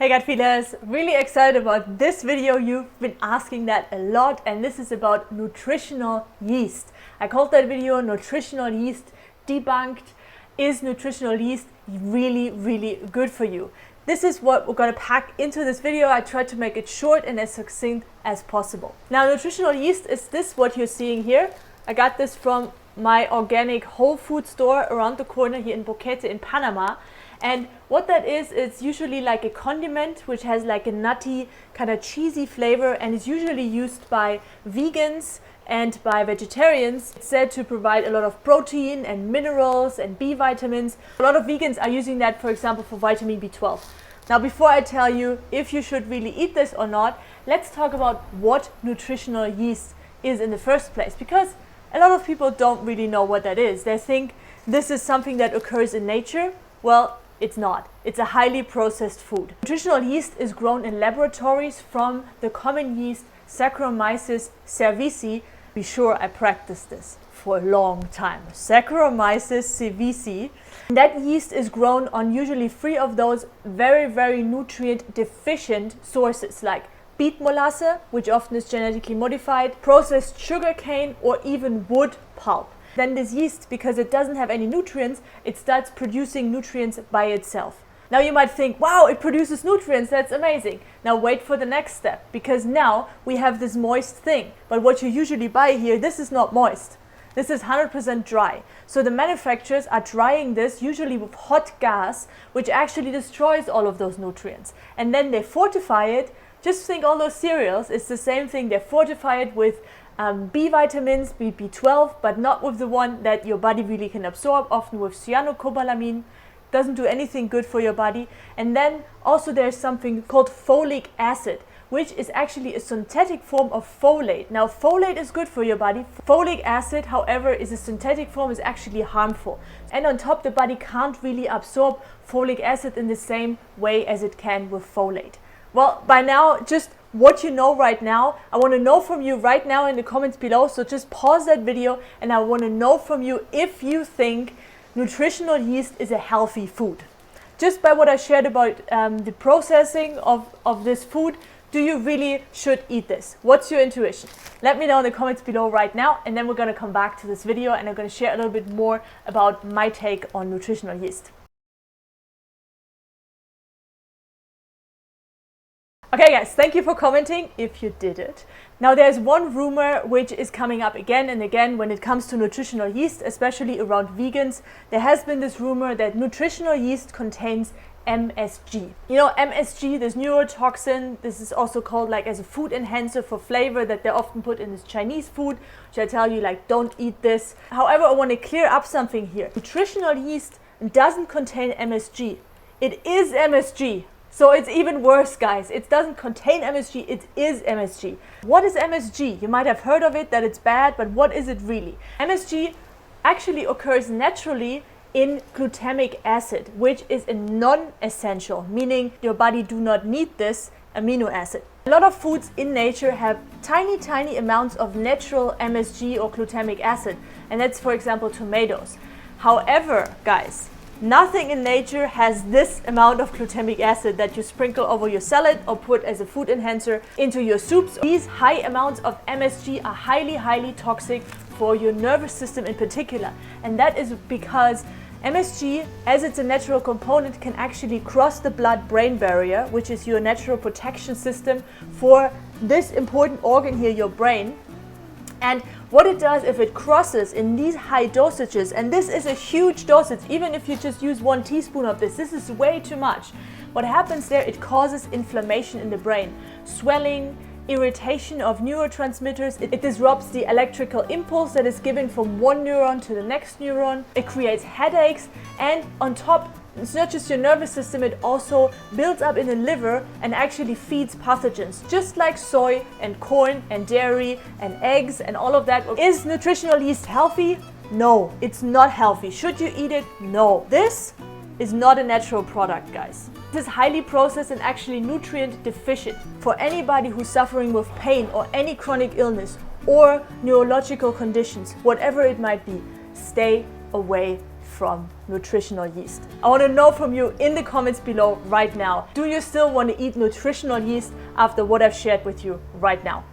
Hey gut feelers, really excited about this video. You've been asking that a lot, and this is about nutritional yeast. I called that video Nutritional Yeast Debunked. Is nutritional yeast really good for you? This is what we're going to pack into this video. I tried to make it short and as succinct as possible. Now, nutritional yeast is this what you're seeing here. I got this from my organic whole food store around the corner here in Boquete in Panama. And what that is, it's usually like a condiment which has like a nutty kind of cheesy flavor, and is usually used by vegans and by vegetarians. It's said to provide a lot of protein and minerals and B vitamins. A lot of vegans are using that, for example, for vitamin B12. Now, before I tell you if you should really eat this or not, let's talk about what nutritional yeast is in the first place, because a lot of people don't really know what that is. They think this is something that occurs in nature. Well, it's not. It's a highly processed food. Nutritional yeast is grown in laboratories from the common yeast Saccharomyces cerevisiae. Be sure I practiced this for a long time. Saccharomyces cerevisiae. That yeast is grown on usually free of those very nutrient deficient sources like beet molasses, which often is genetically modified, processed sugar cane, or even wood pulp. Then this yeast, because it doesn't have any nutrients, it starts producing nutrients by itself. Now you might think, wow, it produces nutrients, that's amazing. Now wait for the next step, because now we have this moist thing. But what you usually buy here, this is not moist. This is 100% dry. So the manufacturers are drying this usually with hot gas, which actually destroys all of those nutrients. And then they fortify it. Just think all those cereals, it's the same thing. They fortify it with B vitamins, B12, but not with the one that your body really can absorb, often with cyanocobalamin. Doesn't do anything good for your body. And then also there's something called folic acid, which is actually a synthetic form of folate. Now, folate is good for your body. Folic acid, however, is a synthetic form, is actually harmful. And on top, the body can't really absorb folic acid in the same way as it can with folate. Well, by now, just what you know right now, I want to know from you right now in the comments below. So just pause that video and I want to know from you if you think nutritional yeast is a healthy food. Just by what I shared about the processing of this food, do you really should eat this? What's your intuition? Let me know in the comments below right now, and then we're going to come back to this video and I'm going to share a little bit more about my take on nutritional yeast. Okay guys, thank you for commenting if you did it. Now there's one rumor which is coming up again and again when it comes to nutritional yeast, especially around vegans. There has been this rumor that nutritional yeast contains MSG. You know, MSG, this neurotoxin, this is also called like as a food enhancer for flavor that they often put in this Chinese food, which I tell you like don't eat this. However, I want to clear up something here. Nutritional yeast doesn't contain MSG. It is MSG. So it's even worse, guys. It doesn't contain MSG, it is MSG. What is MSG? You might have heard of it, that it's bad, but what is it really? MSG actually occurs naturally in glutamic acid, which is a non-essential, meaning your body do not need this amino acid. A lot of foods in nature have tiny amounts of natural MSG or glutamic acid, and that's, for example, tomatoes. However, guys, nothing in nature has this amount of glutamic acid that you sprinkle over your salad or put as a food enhancer into your soups. These high amounts of MSG are highly toxic for your nervous system in particular. And that is because MSG, as it's a natural component, can actually cross the blood-brain barrier, which is your natural protection system for this important organ here, your brain. And what it does, if it crosses in these high dosages, and this is a huge dosage, even if you just use 1 teaspoon of this is way too much. What happens there, it causes inflammation in the brain, swelling, irritation of neurotransmitters. It disrupts the electrical impulse that is given from one neuron to the next neuron. It creates headaches, and on top, it's not just your nervous system, it also builds up in the liver and actually feeds pathogens, just like soy and corn and dairy and eggs and all of that. Is nutritional yeast healthy? No, it's not healthy. Should you eat it? No. This is not a natural product, guys. This is highly processed and actually nutrient deficient. For anybody who's suffering with pain or any chronic illness or neurological conditions, whatever it might be, stay away from nutritional yeast? I want to know from you in the comments below right now. Do you still want to eat nutritional yeast after what I've shared with you right now?